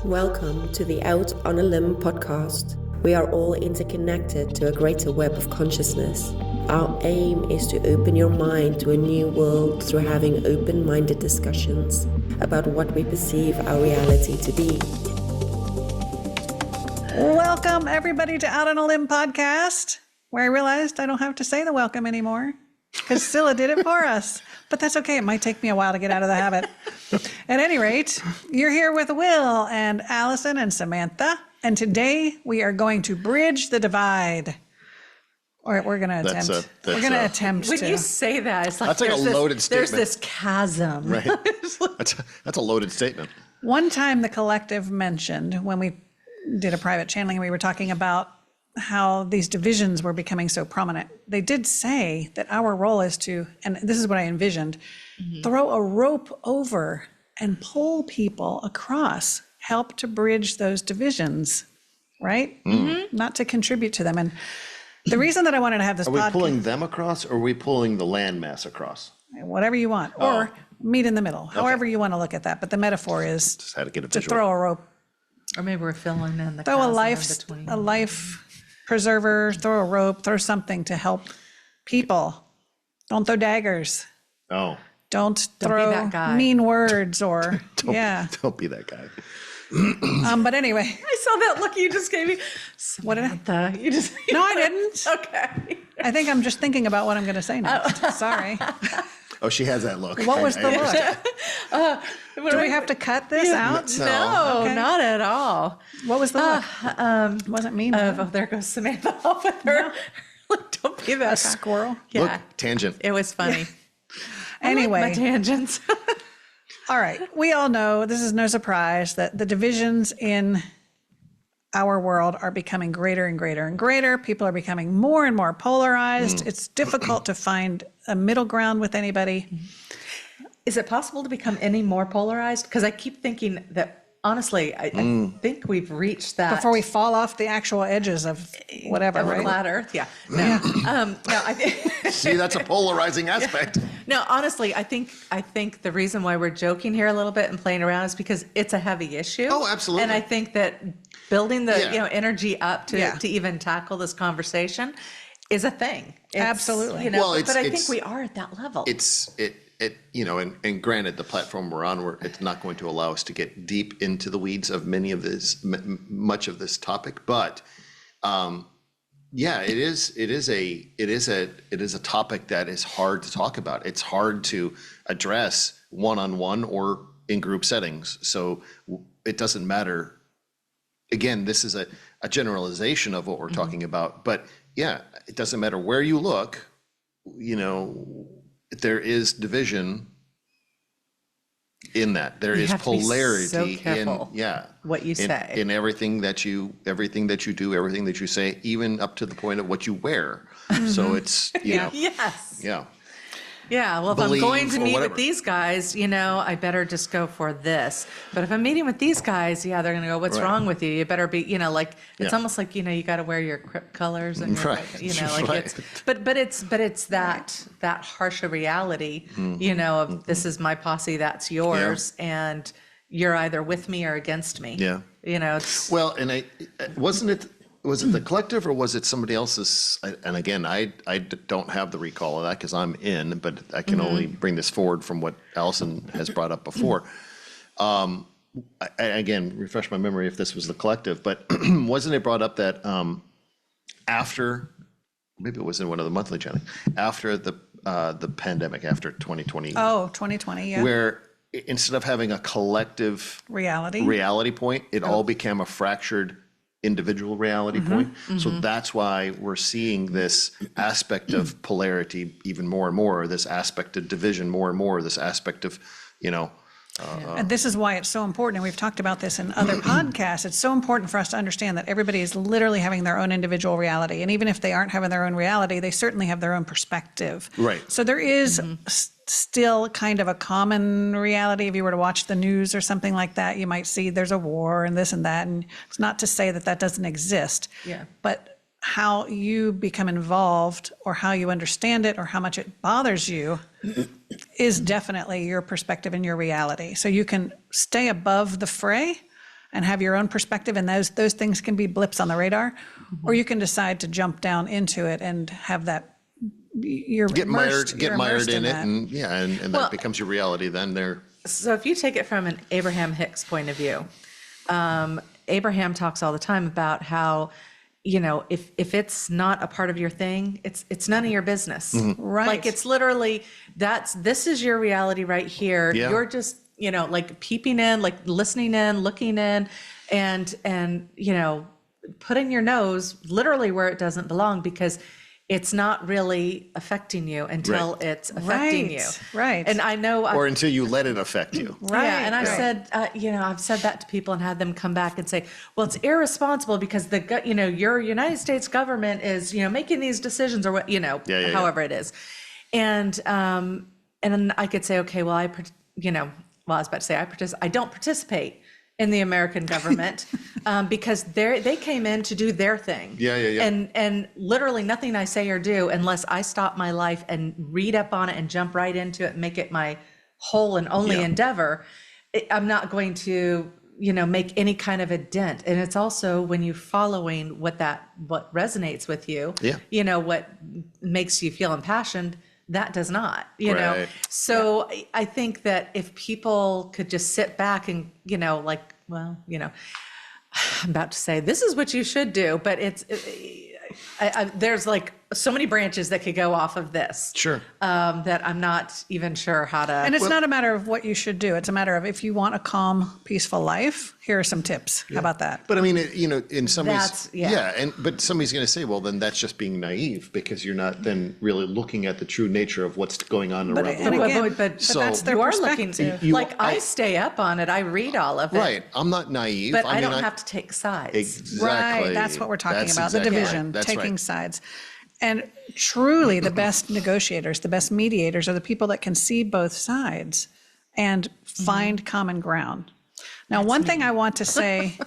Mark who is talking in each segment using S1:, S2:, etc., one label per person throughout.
S1: Welcome to the Out on a Limb podcast. We are all interconnected to a greater web of consciousness. Our aim is to open your mind to a new world through having open-minded discussions about what we perceive our reality to be.
S2: Welcome, everybody, to Out on a Limb podcast, where I realized I don't have to say the welcome anymore because Chrysilla did it for us. But that's okay. It might take me a while to get out of the habit. At any rate, you're here with Will and Allison and Samantha, and today we are going to bridge the divide. Or we're going to attempt. We're going to attempt.
S3: When you say that, it's like
S4: that's like a loaded statement.
S3: There's this chasm.
S4: Right. That's a loaded statement.
S2: One time the collective mentioned when we did a private channeling, we were talking about how these divisions were becoming so prominent. They did say that our role is to, and this is what I envisioned, throw a rope over and pull people across, help to bridge those divisions, right? Not to contribute to them. And the reason that I wanted to have this
S4: Are we
S2: podcast,
S4: pulling them across, or are we pulling the landmass across?
S2: whatever you want, or meet in the middle, however you want to look at that. But the metaphor is
S4: Just had to get a
S2: to
S4: visual.
S2: throw a rope,
S3: Or maybe we're filling in the
S2: throw a
S3: chasm in between.
S2: life preserver, throw a rope, throw something to help people. Don't throw daggers.
S4: Oh,
S2: Don't
S3: be
S2: throw
S3: that guy.
S2: mean words or,
S4: don't be that guy.
S2: But anyway,
S3: I saw that look you just gave me.
S2: what did I?
S3: Samantha, you just
S2: No, I didn't.
S3: Okay.
S2: I think I'm just thinking about what I'm going to say next. Sorry.
S4: Oh, she has that look.
S2: What was the
S4: understand.
S2: look? Do we have to cut this out?
S3: No,
S2: Okay.
S3: not at all.
S2: What was the look? Wasn't mean.
S3: Oh, there goes Samantha off with her. Don't be that
S2: A squirrel.
S3: Yeah,
S4: Look, tangent.
S3: it was funny.
S2: Anyway.
S3: My tangents.
S2: All right. We all know, this is no surprise, that the divisions in our world are becoming greater and greater and greater. People are becoming more and more polarized. It's difficult to find a middle ground with anybody.
S3: Is it possible to become any more polarized? Because I keep thinking that, honestly, I think we've reached that.
S2: Before we fall off the actual edges of whatever,
S3: of
S2: right?
S3: flat Earth, yeah. No, no, I think.
S4: See, that's a polarizing aspect.
S3: No, honestly, I think the reason why we're joking here a little bit and playing around is because it's a heavy issue.
S4: Oh, absolutely.
S3: And I think that building the
S4: Yeah.
S3: energy up to
S2: Yeah.
S3: to even tackle this conversation is a thing.
S2: Absolutely.
S4: Well,
S3: but I think
S4: it's-
S3: we are at that level.
S4: And granted, the platform we're on, it's not going to allow us to get deep into the weeds of much of this topic, but it is a topic that is hard to talk about. It's hard to address one-on-one or in group settings. So it doesn't matter. Again, this is a generalization of what we're talking about, but yeah, it doesn't matter where you look, there is division in that. There is
S3: have to be
S4: polarity
S3: so careful what you say.
S4: in everything that you do, everything that you say, even up to the point of what you wear. So it's
S3: yes.
S4: yeah.
S3: Yeah, well, if
S4: Believe
S3: I'm going to
S4: or
S3: meet
S4: whatever.
S3: with these guys, I better just go for this. But if I'm meeting with these guys, they're going to go, what's
S4: Right.
S3: wrong with you? You better be, it's
S4: Yeah.
S3: almost like, you got to wear your crypt colors and your,
S4: Right. Right.
S3: it's that harsher reality, of this is my posse, that's yours, and you're either with me or against me.
S4: Yeah.
S3: It's,
S4: Well, and was it the collective or was it somebody else's? And again, I don't have the recall of that because I'm in, but I can only bring this forward from what Allison has brought up before. Again, refresh my memory if this was the collective, but wasn't it brought up that after, maybe it was in one of the monthly channels, after the pandemic, after 2020,
S2: Oh, 2020, yeah.
S4: where instead of having a collective
S2: Reality.
S4: point, it all became a fractured individual reality point. So that's why we're seeing this aspect of polarity even more and more, this aspect of division more and more, this aspect of,
S2: And this is why it's so important, and we've talked about this in other podcasts, it's so important for us to understand that everybody is literally having their own individual reality. And even if they aren't having their own reality, they certainly have their own perspective.
S4: Right.
S2: So there is still kind of a common reality. If you were to watch the news or something like that, you might see there's a war and this and that. And it's not to say that that doesn't exist.
S3: Yeah.
S2: But how you become involved or how you understand it or how much it bothers you is definitely your perspective and your reality. So you can stay above the fray and have your own perspective, and those things can be blips on the radar, or you can decide to jump down into it and have that
S4: Get mired in it,
S2: that.
S4: and that becomes your reality. Then there.
S3: So if you take it from an Abraham Hicks point of view, Abraham talks all the time about how, if it's not a part of your thing, it's none of your business.
S2: Right.
S3: Like it's literally this is your reality right here.
S4: Yeah.
S3: You're just, like peeping in, like listening in, looking in, and putting your nose literally where it doesn't belong, because it's not really affecting you until it's affecting you.
S2: Right.
S3: And I know,
S4: Or until you let it affect you.
S2: Right.
S3: yeah, and I've said, I've said that to people and had them come back and say, well, it's irresponsible because your United States government is, making these decisions, or what, however it is. And then I could say, okay, well, I was about to say I don't participate in the American government because they came in to do their thing.
S4: Yeah.
S3: And literally nothing I say or do, unless I stop my life and read up on it and jump right into it and make it my whole and only endeavor, I'm not going to, make any kind of a dent. And it's also when you're following what resonates with you, what makes you feel impassioned, that does not,
S4: Right.
S3: So I think that if people could just sit back and, I'm about to say, this is what you should do, but there's like so many branches that could go off of this.
S4: Sure.
S3: That I'm not even sure how to.
S2: And it's not a matter of what you should do. It's a matter of, if you want a calm, peaceful life, here are some tips. How about that?
S4: But I mean, in some ways,
S3: That's-
S4: but somebody's going to say, well, then that's just being naive, because you're not then really looking at the true nature of what's going on around the
S2: and
S4: world.
S2: again,
S3: but
S2: that's their
S3: you are looking,
S2: perspective.
S3: I stay up on it. I read all of it.
S4: Right. I'm not naive.
S3: But I don't have to take sides.
S4: Exactly.
S2: Right, that's what we're talking
S4: That's
S2: about, the
S4: exactly
S2: division,
S4: right. That's
S2: taking
S4: right.
S2: sides. And truly, the best negotiators, the best mediators are the people that can see both sides and find common ground. Now, one thing I want to say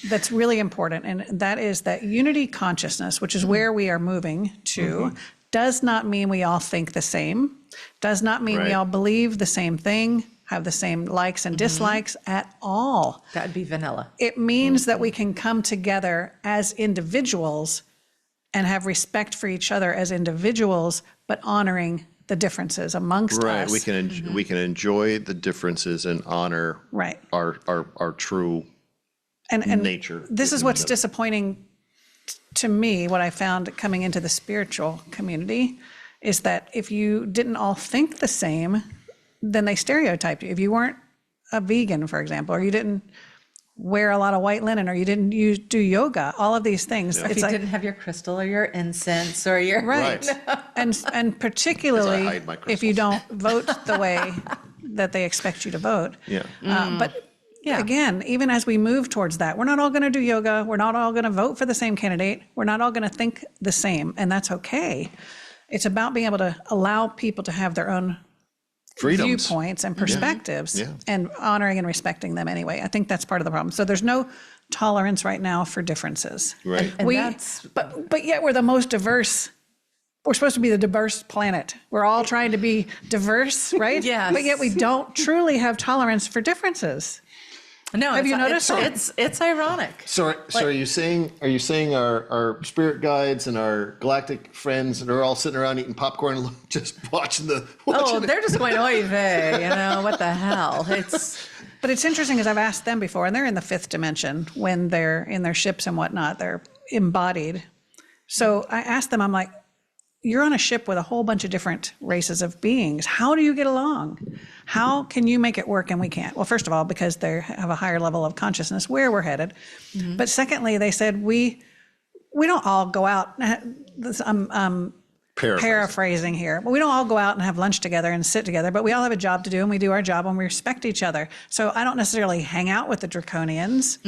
S2: that's really important, and that is that unity consciousness, which is where we are moving to, does not mean we all think the same, does not mean we
S4: Right.
S2: all believe the same thing, have the same likes and dislikes at all.
S3: That'd be vanilla.
S2: It means that we can come together as individuals and have respect for each other as individuals, but honoring the differences amongst us.
S4: We can enjoy the differences and honor
S2: Right.
S4: our true
S2: and
S4: nature.
S2: This is what's disappointing to me, what I found coming into the spiritual community, is that if you didn't all think the same, then they stereotyped you. If you weren't a vegan, for example, or you didn't wear a lot of white linen, or you didn't do yoga, all of these things.
S3: If you didn't have your crystal or your incense or your
S2: Right. And particularly
S4: hide my
S2: if you
S4: crystals.
S2: don't vote the way that they expect you to vote.
S4: Yeah.
S2: But again, even as we move towards that, we're not all going to do yoga. We're not all going to vote for the same candidate. We're not all going to think the same, and that's okay. It's about being able to allow people to have their own
S4: Freedoms.
S2: viewpoints and perspectives,
S4: Yeah.
S2: and honoring and respecting them anyway. I think that's part of the problem. So there's no tolerance right now for differences.
S4: Right.
S3: And
S2: We,
S3: that's-
S2: but yet we're the most diverse. We're supposed to be the diverse planet. We're all trying to be diverse, right?
S3: Yes.
S2: But yet we don't truly have tolerance for differences.
S3: No,
S2: Have you noticed that?
S3: It's ironic.
S4: So are you saying our spirit guides and our galactic friends, and they're all sitting around eating popcorn, just watching
S3: They're just going, oy vey, what the hell?
S2: But it's interesting, because I've asked them before, and they're in the fifth dimension when they're in their ships and whatnot. They're embodied. So I asked them, I'm like, you're on a ship with a whole bunch of different races of beings. How do you get along? How can you make it work and we can't? Well, first of all, because they have a higher level of consciousness where we're headed. Mm-hmm. But secondly, they said, we don't all go out. I'm paraphrasing here. But we don't all go out and have lunch together and sit together, but we all have a job to do, and we do our job and we respect each other. So I don't necessarily hang out with the draconians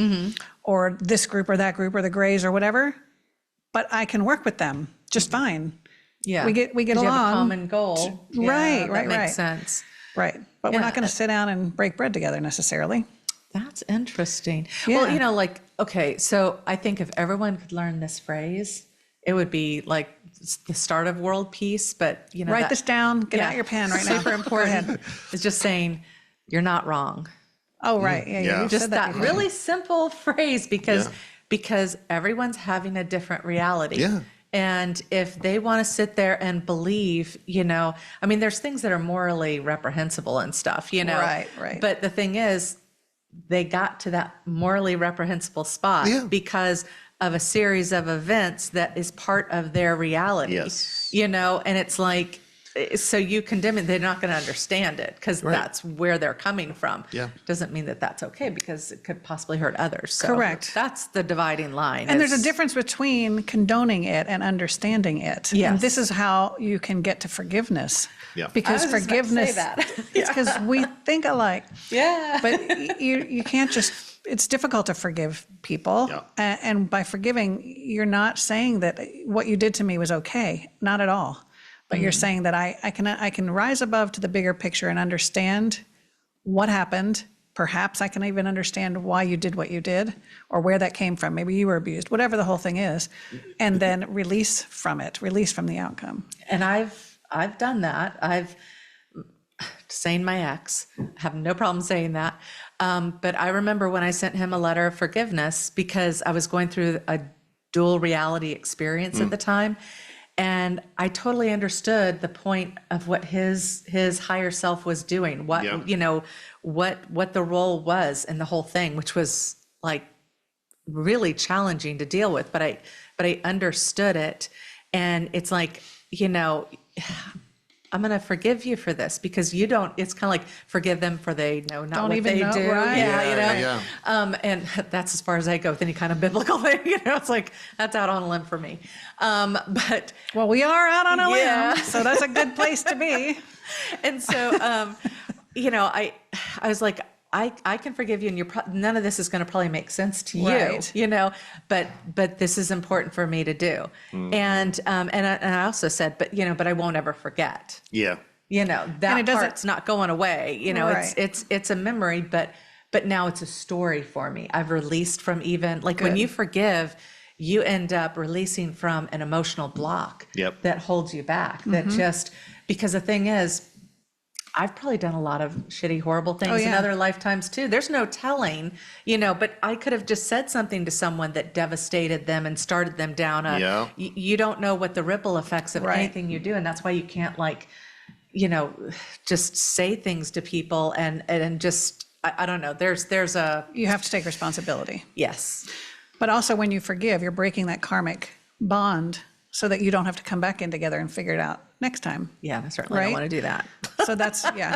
S2: or this group or that group or the grays or whatever, but I can work with them just fine.
S3: Yeah.
S2: We get
S3: 'Cause
S2: along.
S3: you have a common goal.
S2: Right,
S3: that
S2: right.
S3: makes sense.
S2: Right. But we're
S3: Yeah.
S2: not going to sit down and break bread together necessarily.
S3: That's interesting.
S2: Yeah.
S3: Well, okay, so I think if everyone could learn this phrase, it would be like the start of world peace. But
S2: Write this down. Get out your pen right now.
S3: Super
S2: Go ahead.
S3: important. It's just saying you're not wrong.
S2: Oh, right. Yeah.
S4: Yeah.
S2: You've
S3: Just
S2: said
S3: that
S2: before.
S3: really simple phrase because
S4: Yeah.
S3: because everyone's having a different reality.
S4: Yeah.
S3: And if they want to sit there and believe, I mean, there's things that are morally reprehensible and stuff,
S2: Right.
S3: But the thing is, they got to that morally reprehensible spot
S4: Yeah.
S3: because of a series of events that is part of their reality.
S4: Yes.
S3: And it's like, so you condemn it, they're not going to understand it because that's where they're coming from.
S4: Yeah.
S3: Doesn't mean that that's okay because it could possibly hurt others. So
S2: Correct.
S3: That's the dividing line.
S2: And there's a difference between condoning it and understanding it.
S3: Yes.
S2: And this is how you can get to forgiveness.
S4: Yeah.
S2: Because
S3: I was just about to
S2: forgiveness,
S3: say that.
S2: it's because we think alike.
S3: Yeah.
S2: But you can't just, it's difficult to forgive people.
S4: Yeah.
S2: And by forgiving, you're not saying that what you did to me was okay. Not at all. But you're saying that I can rise above to the bigger picture and understand what happened. Perhaps I can even understand why you did what you did or where that came from. Maybe you were abused, whatever the whole thing is, and then release from it, release from the outcome.
S3: And I've done that. I've saying my ex, have no problem saying that. But I remember when I sent him a letter of forgiveness because I was going through a dual reality experience at the time. And I totally understood the point of what his higher self was doing, what what the role was in the whole thing, which was like really challenging to deal with. But I understood it, and it's like I'm going to forgive you for this because you don't. It's kind of like forgive them for they know not
S2: Don't
S3: what
S2: even
S3: they
S2: know,
S3: do.
S2: right?
S3: Yeah.
S4: Yeah.
S3: And that's as far as I go with any kind of biblical thing. It's like that's out on a limb for me. But
S2: Well, we are out on a
S3: Yeah.
S2: limb, so that's a good place to be.
S3: and so I was like, I can forgive you, and none of this is going to probably make sense to
S2: Right.
S3: you, but this is important for me to do. And I also said, but I won't ever forget.
S4: Yeah.
S3: That
S2: it doesn't-
S3: part's not going away.
S2: Right.
S3: It's a memory, but now it's a story for me. I've released from even like when
S2: Good.
S3: you forgive, you end up releasing from an emotional block
S4: Yep.
S3: that holds you back. That just because the thing is, I've probably done a lot of shitty, horrible things in
S2: yeah.
S3: other lifetimes too. There's no telling, but I could have just said something to someone that devastated them and started them down
S4: Yeah.
S3: you don't know what the ripple effects of
S2: Right.
S3: anything you do. And that's why you can't just say things to people and just, I don't know. There's a,
S2: You have to take responsibility.
S3: yes.
S2: But also when you forgive, you're breaking that karmic bond so that you don't have to come back in together and figure it out next time.
S3: Yeah, I certainly don't
S2: Right?
S3: want to do that.
S2: So that's, yeah.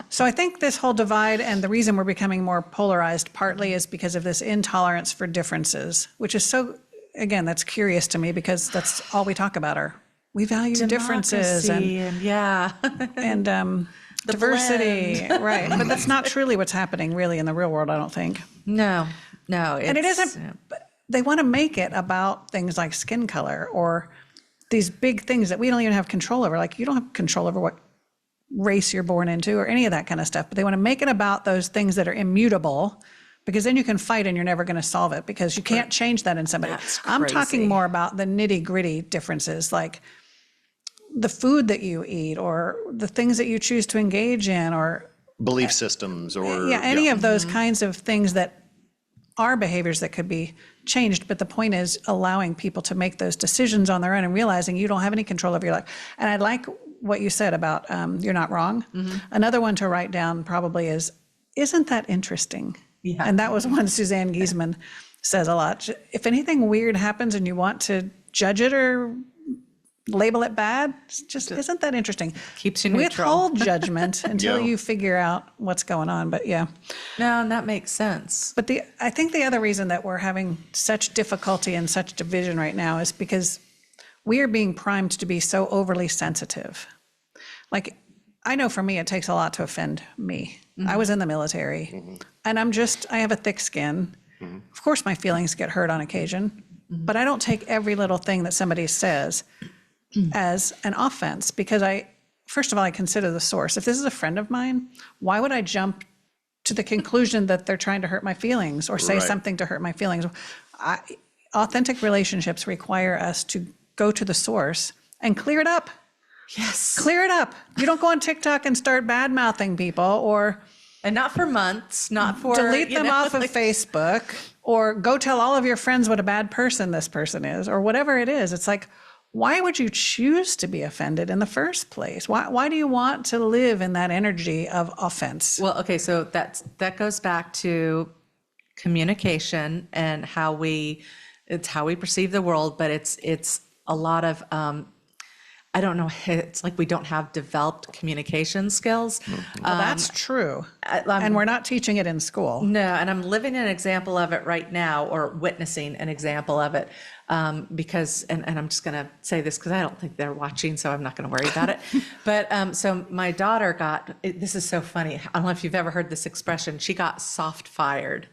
S2: So I think this whole divide and the reason we're becoming more polarized partly is because of this intolerance for differences, which is so, again, that's curious to me because that's all we talk about we value differences
S3: Democracy and yeah.
S2: and diversity, right. But that's not truly what's happening really in the real world, I don't think.
S3: No.
S2: And it isn't, they want to make it about things like skin color or these big things that we don't even have control over. Like you don't have control over what race you're born into or any of that kind of stuff, but they want to make it about those things that are immutable because then you can fight and you're never going to solve it because you can't change that in somebody.
S3: That's
S2: I'm talking
S3: crazy.
S2: more about the nitty gritty differences, like the food that you eat or the things that you choose to engage in or
S4: Belief systems or
S2: any of those kinds of things that are behaviors that could be changed. But the point is allowing people to make those decisions on their own and realizing you don't have any control over your life. And I like what you said about you're not wrong. Another one to write down probably is, isn't that interesting?
S3: Yeah.
S2: And that was one Suzanne Giesemann says a lot. If anything weird happens and you want to judge it or label it bad, just isn't that interesting?
S3: Keeps you neutral.
S2: Withhold judgment until
S4: Yeah.
S2: you figure out what's going on. But yeah.
S3: No, and that makes sense.
S2: But I think the other reason that we're having such difficulty and such division right now is because we are being primed to be so overly sensitive. Like, I know for me, it takes a lot to offend me. I was in the military and I have a thick skin. Of course, my feelings get hurt on occasion, but I don't take every little thing that somebody says as an offense because first of all, I consider the source. If this is a friend of mine, why would I jump to the conclusion that they're trying to hurt my feelings or say
S4: Right.
S2: something to hurt my feelings? Authentic relationships require us to go to the source and clear it up.
S3: Yes.
S2: Clear it up. You don't go on TikTok and start bad mouthing people or
S3: And not for months, not for...
S2: Delete
S3: you
S2: them
S3: know,
S2: off of
S3: like-
S2: Facebook, or go tell all of your friends what a bad person this person is, or whatever it is. It's like, why would you choose to be offended in the first place? Why do you want to live in that energy of offense?
S3: Well, okay, so that goes back to communication and it's how we perceive the world, but it's a lot of, I don't know, it's like we don't have developed communication skills.
S2: Well, that's true. And we're not teaching it in school.
S3: No, and I'm living an example of it right now, or witnessing an example of it, because, and I'm just going to say this because I don't think they're watching, so I'm not going to worry about it. But so my daughter this is so funny. I don't know if you've ever heard this expression. She got soft fired.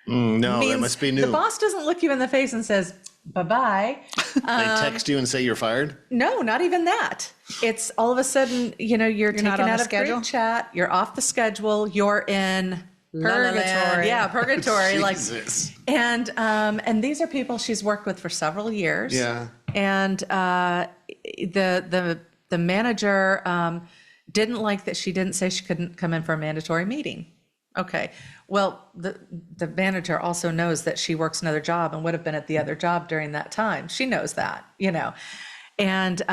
S4: No, that must be new.
S3: The boss doesn't look you in the face and says, bye-bye.
S4: They text you and say you're fired?
S3: No, not even that. It's all of a sudden, you're taken
S2: not on
S3: out
S2: the
S3: of
S2: schedule?
S3: group chat, you're off the schedule, you're in La La Land.
S2: Purgatory.
S3: Yeah, purgatory.
S4: Jesus.
S3: And these are people she's worked with for several years.
S4: Yeah.
S3: And the manager didn't like that she didn't say she couldn't come in for a mandatory meeting. Okay. Well, the manager also knows that she works another job and would have been at the other job during that time. She knows that, And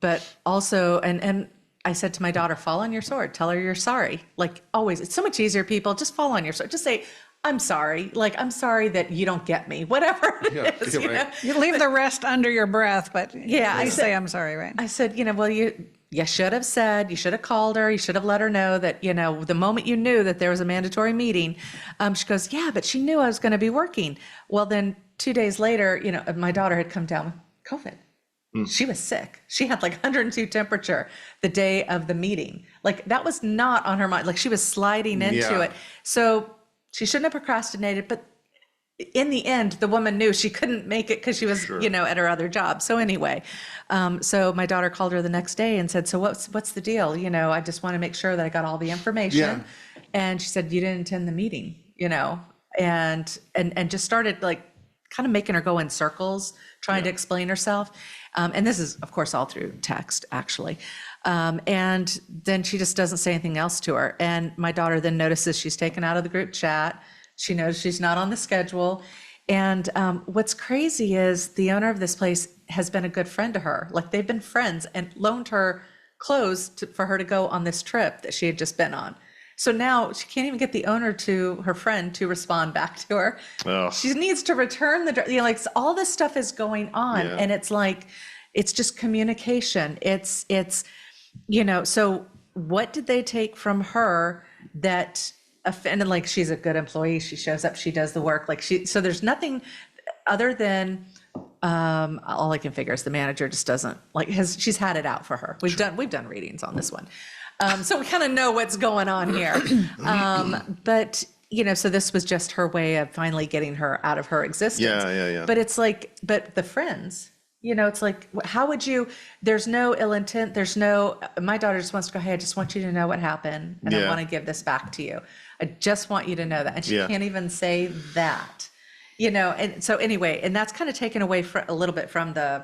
S3: but also, and I said to my daughter, fall on your sword. Tell her you're sorry. Like always, it's so much easier, people. Just fall on your sword. Just say, I'm sorry. Like, I'm sorry that you don't get me. Whatever it is.
S4: you're right.
S2: You leave the rest under your breath, but
S3: Yeah,
S2: I say I'm sorry, right?
S3: I said, well, you should have said, you should have called her, you should have let her know that, the moment you knew that there was a mandatory meeting, she goes, yeah, but she knew I was going to be working. Well, then 2 days later, my daughter had come down with COVID. She was sick. She had like 102 temperature the day of the meeting. Like that was not on her mind. Like she was sliding into it. So she shouldn't have procrastinated, but in the end, the woman knew she couldn't make it because she was, at her other job. So anyway, so my daughter called her the next day and said, so what's the deal? I just want to make sure that I got all the information.
S4: Yeah.
S3: And she said, you didn't attend the meeting, and just started like kind of making her go in circles, trying to explain herself. And this is, of course, all through text, actually. And then she just doesn't say anything else to her. And my daughter then notices she's taken out of the group chat. She knows she's not on the schedule. And what's crazy is the owner of this place has been a good friend to her. Like they've been friends and loaned her clothes for her to go on this trip that she had just been on. So now she can't even get the owner her friend to respond back to her.
S4: Ugh.
S3: She needs to return like all this stuff is going on.
S4: Yeah.
S3: And it's like, it's just communication. It's, so what did they take from her that offended? Like she's a good employee. She shows up, she does the work. So there's nothing other than, all I can figure is the manager just doesn't she's had it out for her. We've done readings on this one. So we kind of know what's going on here. But, so this was just her way of finally getting her out of her existence.
S4: Yeah.
S3: But it's like, but the friends, it's like, how would you, there's no ill intent. My daughter just wants to go, hey, I just want you to know what happened. And I want to give this back to you. I just want you to know that. And she can't even say that, and so anyway, and that's kind of taken away a little bit from the,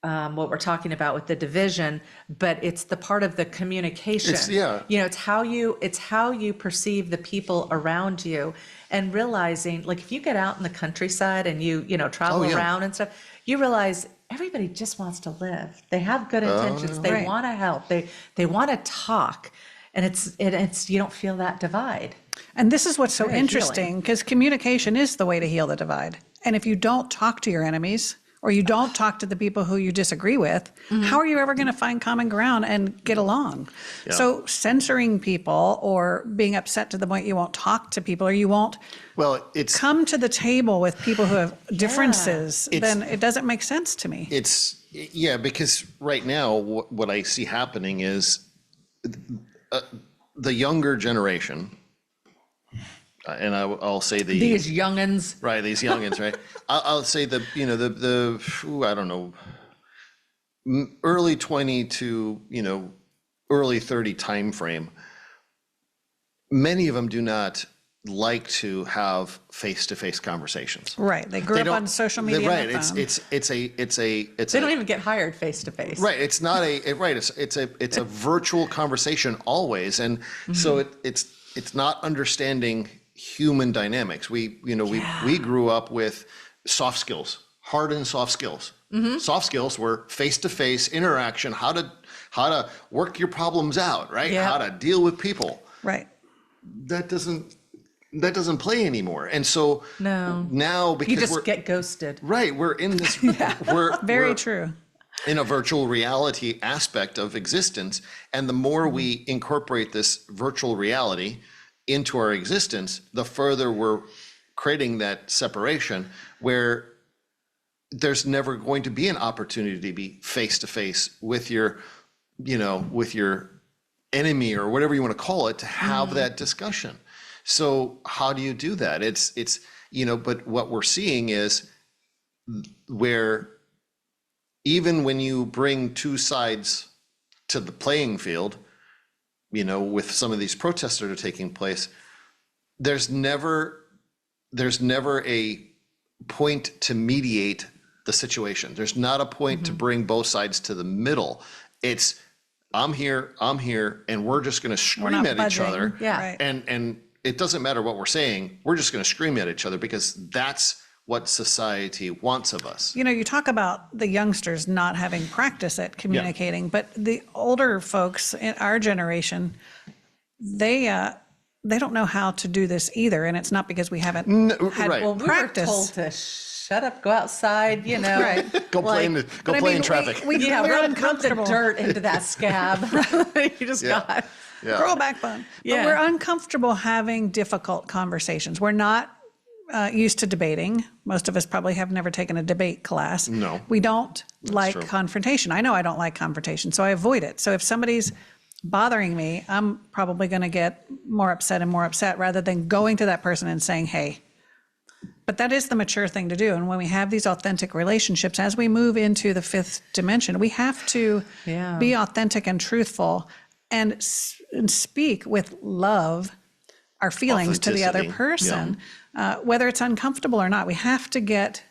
S3: what we're talking about with the division, but it's the part of the communication. It's how you perceive the people around you, and realizing, like if you get out in the countryside and you travel around and stuff, you realize everybody just wants to live. They have good intentions. They want to help. They want to talk, and it's you don't feel that divide.
S2: And this is what's so
S3: Very
S2: interesting, because communication is the way to heal the divide. And if you don't talk to your enemies, or you don't talk to the people who you disagree with, how are you ever going to find common ground and get along?
S4: Yeah.
S2: So censoring people or being upset to the point you won't talk to people, or you won't come to the table with people who have differences, then it doesn't make sense to me.
S4: Because right now what I see happening is the younger generation, and I'll say
S3: these youngins,
S4: right? These youngins, right? I'll say I don't know, early 20 to early 30 time frame. Many of them do not like to have face-to-face conversations.
S2: Right. They grew up on social media.
S4: Right.
S2: And the phone.
S3: They don't even get hired face to face.
S4: Right. It's not it's a virtual conversation always. And so it's not understanding human dynamics. We grew up with soft skills, hard and soft skills. Soft skills were face-to-face interaction, how to work your problems out, right?
S3: Yeah.
S4: How to deal with people.
S2: Right.
S4: That doesn't play anymore. And so now, because
S3: you just get ghosted.
S4: Right, we're in this
S2: Very true.
S4: in a virtual reality aspect of existence, and the more we incorporate this virtual reality into our existence, the further we're creating that separation where there's never going to be an opportunity to be face to face with your enemy or whatever you want to call it, to have that discussion. So how do you do that? It's but what we're seeing is where even when you bring two sides to the playing field, with some of these protests that are taking place, there's never a point to mediate the situation. There's not a point to bring both sides to the middle. It's I'm here, and we're just going to scream at each other.
S3: Yeah.
S2: Right.
S4: And it doesn't matter what we're saying. We're just going to scream at each other because that's what society wants of us.
S2: You talk about the youngsters not having practice at communicating, but the older folks in our generation, they don't know how to do this either. And it's not because we haven't had
S4: right.
S3: Well, we
S2: practice.
S3: were told to shut up, go outside,
S2: Right.
S4: Go play in traffic.
S2: We're
S3: rub
S2: uncomfortable.
S3: the dirt into that scab. You just got.
S4: Yeah.
S2: Grow a backbone.
S3: Yeah.
S2: But we're uncomfortable having difficult conversations. We're not used to debating. Most of us probably have never taken a debate class.
S4: No.
S2: We don't like
S4: true.
S2: confrontation. I know I don't like confrontation, so I avoid it. So if somebody's bothering me, I'm probably going to get more upset rather than going to that person and saying, hey. But that is the mature thing to do. And when we have these authentic relationships, as we move into the fifth dimension, we have to be authentic and truthful and speak with love our feelings to the other person, whether it's uncomfortable or not. We have to get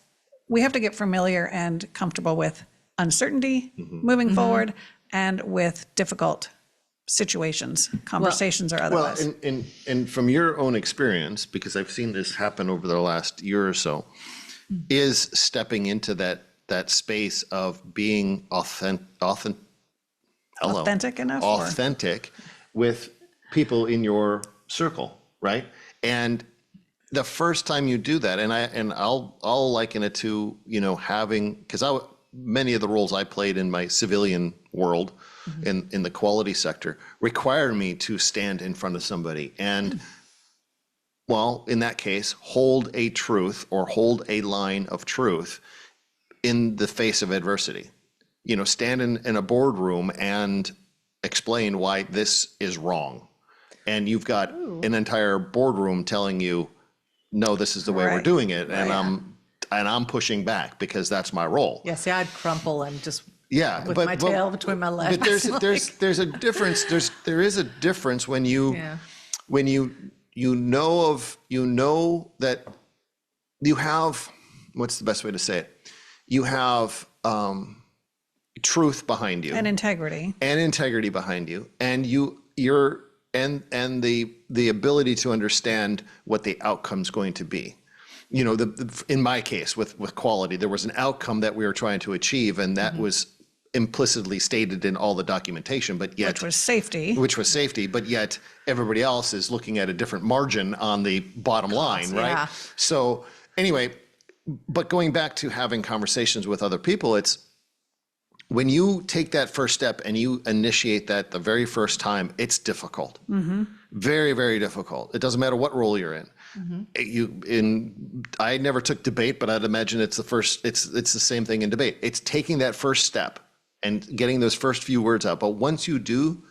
S2: familiar and comfortable with uncertainty moving forward and with difficult situations, conversations or otherwise.
S4: Well, and from your own experience, because I've seen this happen over the last year or so, is stepping into that space of being authentic with people in your circle, right? And the first time you do that, and I'll liken it to having, because many of the roles I played in my civilian world in the quality sector require me to stand in front of somebody and, well, in that case, hold a truth or hold a line of truth in the face of adversity. Stand in a boardroom and explain why this is wrong. And you've got an entire boardroom telling you, no, this is the way we're doing it. And I'm pushing back because that's my role.
S3: Yeah, see, I'd crumple and just with
S4: but
S3: my tail between my legs.
S4: But there's a difference. There is a difference when you know that you have, what's the best way to say it? You have truth behind you
S2: and integrity
S4: behind you, and you're the ability to understand what the outcome's going to be. In my case with quality, there was an outcome that we were trying to achieve, and that was implicitly stated in all the documentation, but yet
S2: which was safety,
S4: but yet everybody else is looking at a different margin on the bottom line, right?
S3: Yeah.
S4: So anyway, but going back to having conversations with other people, it's when you take that first step and you initiate that the very first time, it's difficult. Very, very difficult. It doesn't matter what role you're in. I never took debate, but I'd imagine it's the same thing in debate. It's taking that first step and getting those first few words out. But once you do,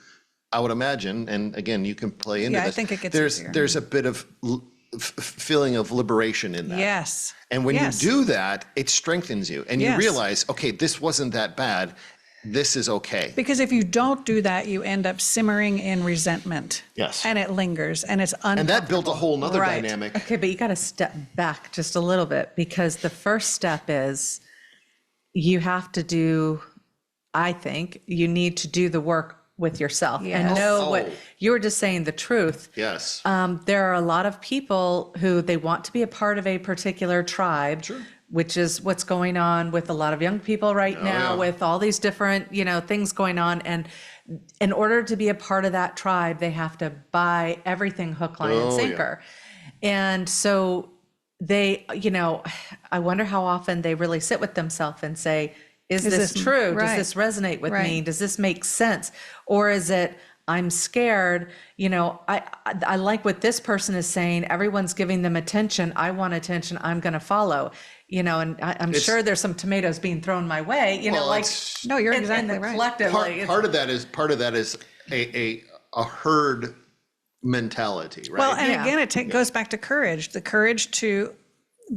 S4: I would imagine, and again, you can play into this.
S2: I think it gets easier.
S4: There's a bit of feeling of liberation in that.
S2: Yes.
S4: And when you do that, it strengthens you, and you realize, okay, this wasn't that bad. this is okay.
S2: Because if you don't do that, you end up simmering in resentment.
S4: Yes.
S2: And it lingers and it's uncomfortable.
S4: And that built a whole nother
S2: Right.
S4: dynamic.
S3: Okay, but you got to step back just a little bit, because the first step is you have to do, I think, you need to do the work with yourself and
S2: Yes.
S3: know what you were just saying, the truth.
S4: Yes.
S3: There are a lot of people who they want to be a part of a particular tribe, which is what's going on with a lot of young people right now,
S4: yeah.
S3: with all these different, things going on. And in order to be a part of that tribe, they have to buy everything hook, line, and
S4: Oh, yeah.
S3: sinker. And so they, I wonder how often they really sit with themselves and say, is this true?
S2: right.
S3: Does this resonate with me?
S2: Right.
S3: Does this make sense? Or is it, I'm scared, I like what this person is saying. Everyone's giving them attention. I want attention. I'm going to follow, and I'm sure there's some tomatoes being thrown my way,
S4: Well,
S3: like,
S2: No, you're
S3: and
S2: exactly right.
S3: collectively.
S4: part of that is a herd mentality, right?
S2: Well, and
S3: Yeah.
S2: again, it goes back to courage, the courage to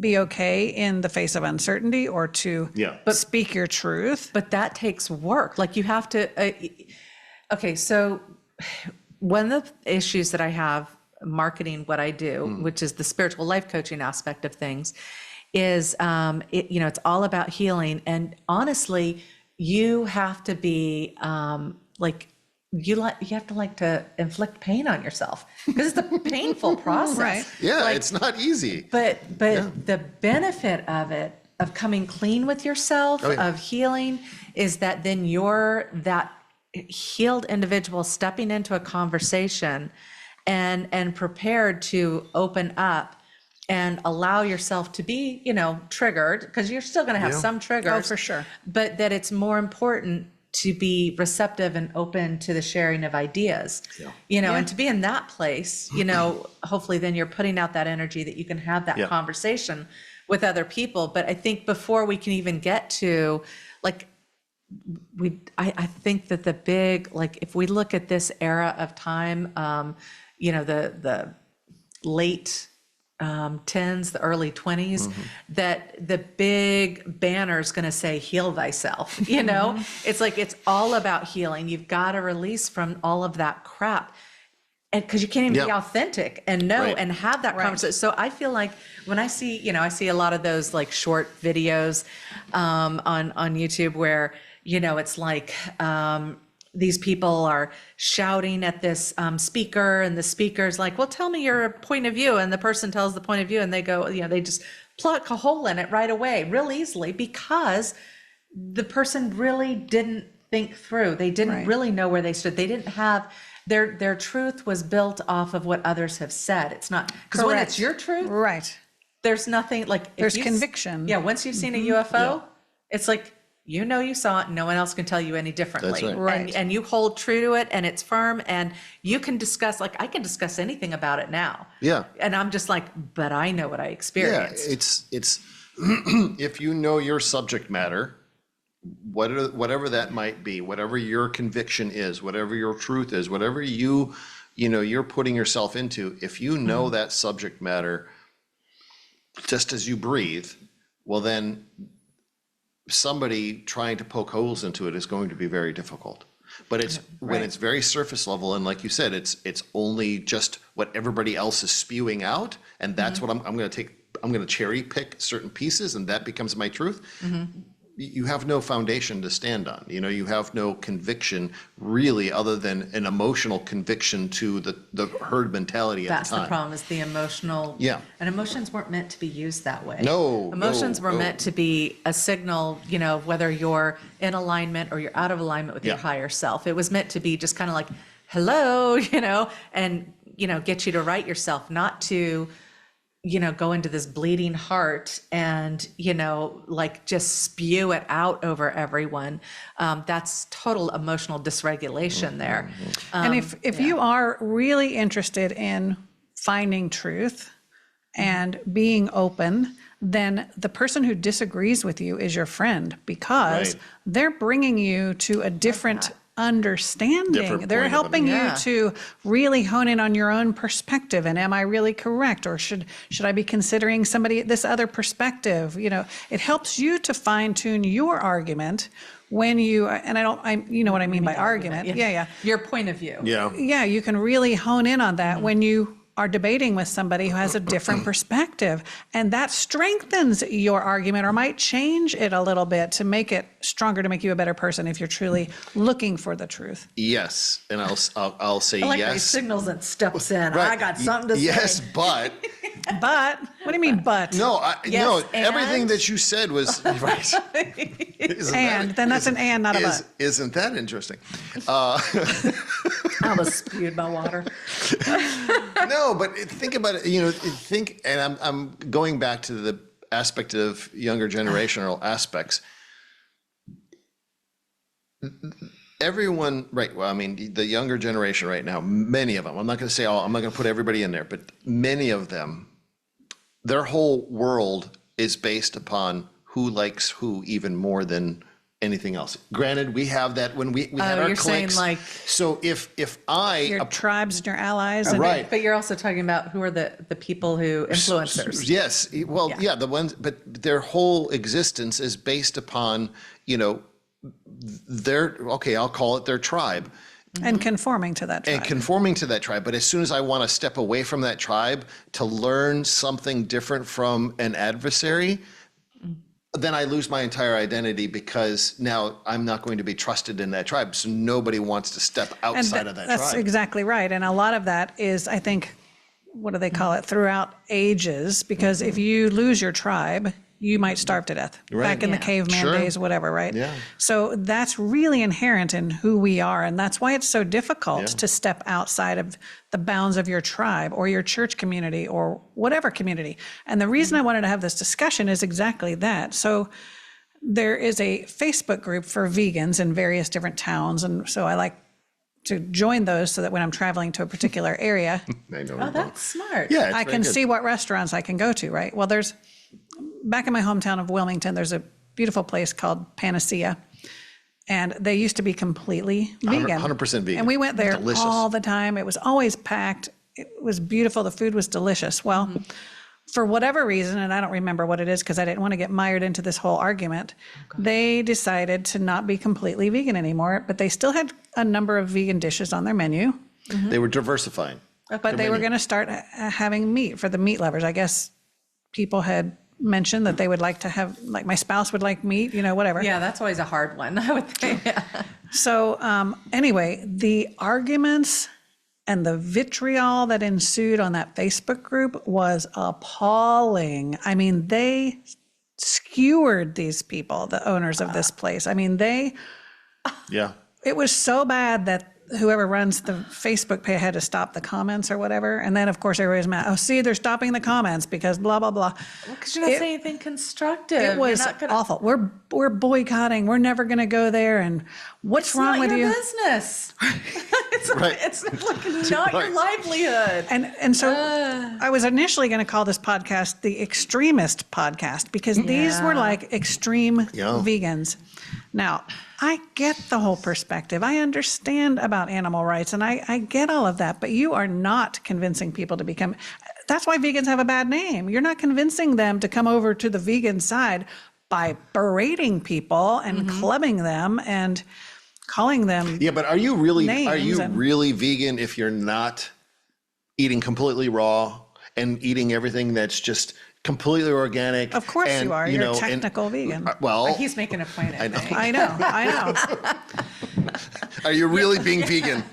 S2: be okay in the face of uncertainty or to speak your truth.
S3: But that takes work. Like you have to, okay, so one of the issues that I have marketing what I do, which is the spiritual life coaching aspect of things, is, it's all about healing. And honestly, you have to be you have to inflict pain on yourself, because it's a painful process.
S2: Right.
S4: Yeah, it's not easy.
S3: But the benefit of it, of coming clean with yourself, of healing, is that then you're that healed individual stepping into a conversation and prepared to open up and allow yourself to be, triggered, because you're still going to have some triggers.
S2: Oh, for sure.
S3: But that it's more important to be receptive and open to the sharing of ideas, and to be in that place, hopefully then you're putting out that energy that you can have that conversation with other people. But I think before we can even get to I think that the big, if we look at this era of time, the late 10s, the early 20s, that the big banner is going to say, heal thyself. It's it's all about healing. You've got to release from all of that crap. And because you can't even be authentic and know and have that conversation. So I feel like when I see, I see a lot of those short videos on YouTube where, it's these people are shouting at this speaker, and the speaker's like, well, tell me your point of view. And the person tells the point of view, and they go, they just pluck a hole in it right away, real easily, because the person really didn't think through. They didn't really know where they stood. They didn't have, their truth was built off of what others have said. It's not, because when it's your truth, there's nothing
S2: There's conviction.
S3: Yeah, once you've seen a UFO, it's you saw it, no one else can tell you any differently.
S4: That's
S2: right.
S3: And you hold true to it, and it's firm, and you can discuss, I can discuss anything about it now.
S4: Yeah.
S3: And I'm just but I know what I experienced.
S4: Yeah, it's if you know your subject matter, whatever that might be, whatever your conviction is, whatever your truth is, whatever you're putting yourself into, if you know that subject matter just as you breathe, well then somebody trying to poke holes into it is going to be very difficult. But it's when it's very surface level, and like you said, it's only just what everybody else is spewing out, and that's what I'm going to take. I'm going to cherry pick certain pieces, and that becomes my truth. You have no foundation to stand on. You have no conviction really, other than an emotional conviction to the herd mentality at
S3: That's
S4: the time.
S3: the problem, is the emotional.
S4: Yeah.
S3: And emotions weren't meant to be used that way.
S4: No,
S3: Emotions were
S4: no.
S3: meant to be a signal, whether you're in alignment or you're out of alignment with your higher self. It was meant to be just kind of hello, and, get you to right yourself, not to, go into this bleeding heart and, just spew it out over everyone. That's total emotional dysregulation there.
S2: And if you are really interested in finding truth and being open, then the person who disagrees with you is your friend, because they're bringing you to a different understanding. They're
S4: point
S2: helping
S3: of it.
S2: you to really hone in on your own perspective. And am I really correct? Or should I be considering this other perspective? It helps you to fine tune your argument when you, and you know what I mean by argument. Yeah.
S3: Your point of view.
S4: Yeah.
S2: Yeah, you can really hone in on that when you are debating with somebody who has a different perspective. And that strengthens your argument or might change it a little bit to make it stronger, to make you a better person if you're truly looking for the truth.
S4: Yes. And I'll say
S3: I like how he
S4: yes.
S3: signals and steps in.
S4: Right.
S3: I got something to say.
S4: Yes, but.
S2: But, what do you mean, but?
S4: No,
S3: Yes,
S4: everything
S3: and?
S4: that you said was right.
S2: Then that's an and, not a but.
S4: Isn't that interesting?
S3: I almost spewed my water.
S4: No, but think about it. And I'm going back to the aspect of younger generational aspects. Everyone, right? Well, I mean, the younger generation right now, many of them. I'm not going to say all. I'm not going to put everybody in there, but many of them, their whole world is based upon who likes who even more than anything else. Granted, we have that when we had our
S3: you're
S4: cliques.
S3: saying like
S4: so if I
S2: Your tribes and your allies. And
S4: right.
S3: But you're also talking about who are the people who influencers.
S4: Yes. Well, yeah, the ones, but their whole existence is based upon, I'll call it their tribe.
S2: And conforming to that tribe.
S4: And conforming to that tribe. But as soon as I want to step away from that tribe to learn something different from an adversary, then I lose my entire identity because now I'm not going to be trusted in that tribe. So nobody wants to step outside of that tribe.
S2: That's exactly right. And a lot of that is, I think, what do they call it, throughout ages, because if you lose your tribe, you might starve to death.
S4: Right.
S2: Back in the
S3: Yeah.
S2: caveman
S4: Sure.
S2: days, whatever, right?
S4: Yeah.
S2: So that's really inherent in who we are. And that's why it's so difficult to step outside of the bounds of your tribe or your church community or whatever community. And the reason I wanted to have this discussion is exactly that. So there is a Facebook group for vegans in various different towns. And so I like to join those so that when I'm traveling to a particular area,
S4: I know.
S3: Oh, that's smart.
S4: Yeah, it's
S2: I
S4: very
S2: can
S4: good.
S2: see what restaurants I can go to, right? Well, back in my hometown of Wilmington, there's a beautiful place called Panacea. And they used to be completely vegan.
S4: 100% vegan.
S2: And we went there
S4: Delicious.
S2: all the time. It was always packed. It was beautiful. The food was delicious. Well, for whatever reason, and I don't remember what it is because I didn't want to get mired into this whole argument, they decided to not be completely vegan anymore, but they still had a number of vegan dishes on their menu.
S4: They were diversifying.
S2: But they were going to start having meat for the meat lovers. I guess people had mentioned that they would like to have, like my spouse would like meat, whatever.
S3: Yeah, that's always a hard one, I would think. Yeah.
S2: So anyway, the arguments and the vitriol that ensued on that Facebook group was appalling. I mean, they skewered these people, the owners of this place. I mean,
S4: Yeah.
S2: it was so bad that whoever runs the Facebook page had to stop the comments or whatever. And then, of course, everybody's mad. Oh, see, they're stopping the comments because blah, blah, blah.
S3: Because you're not saying anything constructive.
S2: It was awful. We're boycotting. We're never going to go there. And what's wrong with you?
S3: It's not your business. It's
S4: Right.
S3: it's like not your livelihood.
S2: And so I was initially going to call this podcast the Extremist Podcast because these were like extreme vegans. Now, I get the whole perspective. I understand about animal rights and I get all of that, but you are not convincing people to become. That's why vegans have a bad name. You're not convincing them to come over to the vegan side by berating people and clubbing them and calling them.
S4: Yeah, but are you really
S2: names
S4: really vegan if you're not eating completely raw and eating everything that's just completely organic?
S2: Of course
S4: and,
S2: you are. You're
S4: know,
S2: a technical vegan.
S4: Well,
S3: He's making a point, I think.
S2: I know.
S4: are you really being vegan?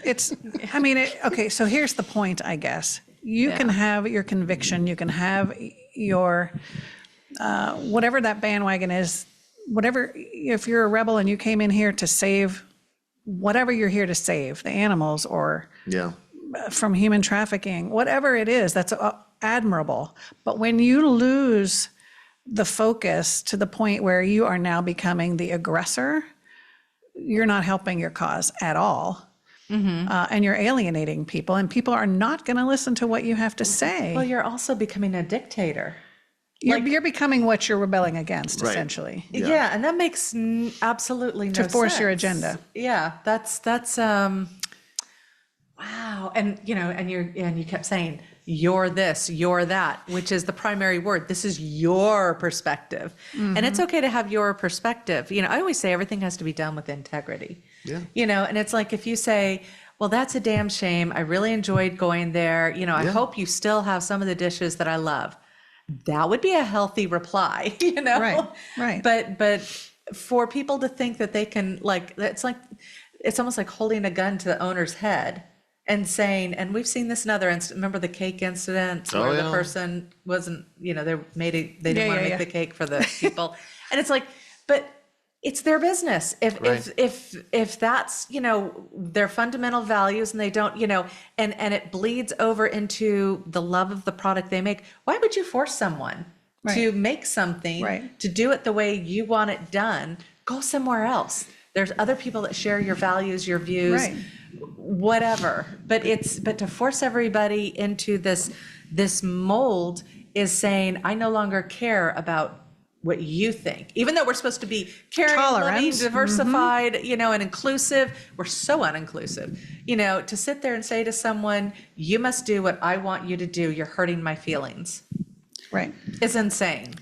S2: Okay, so here's the point, I guess. You can have your conviction, you can have your, whatever that bandwagon is, whatever, if you're a rebel and you came in here to save whatever you're here to save, the animals or
S4: Yeah.
S2: from human trafficking, whatever it is, that's admirable. But when you lose the focus to the point where you are now becoming the aggressor, you're not helping your cause at all. And you're alienating people, and people are not going to listen to what you have to say.
S3: Well, you're also becoming a dictator.
S2: You're becoming what you're rebelling against,
S4: Right.
S2: essentially,
S3: Yeah, and that makes absolutely no sense.
S2: to force your agenda.
S3: Yeah, that's wow. And you kept saying you're this, you're that, which is the primary word. This is your perspective. And it's okay to have your perspective. You know, I always say everything has to be done with integrity.
S4: Yeah.
S3: You know, and it's like if you say, well, that's a damn shame. I really enjoyed going there. You know, I hope you still have some of the dishes that I love. That would be a healthy reply, you know?
S2: Right.
S3: But for people to think that they can, like, it's almost like holding a gun to the owner's head and saying, and we've seen this in other instances. Remember the cake incident where the person wasn't, you know, they didn't want to make the cake for the people. And it's like, but it's their business. If that's, you know, their fundamental values and they don't, you know, and it bleeds over into the love of the product they make, why would you force someone to make something, to do it the way you want it done? Go somewhere else. There's other people that share your values, your views, whatever. But to force everybody into this mold is saying, I no longer care about what you think, even though we're supposed to be caring,
S2: tolerant,
S3: loving, diversified, you know, and inclusive. We're so uninclusive, you know, to sit there and say to someone, you must do what I want you to do. You're hurting my feelings.
S2: Right.
S3: It's insane.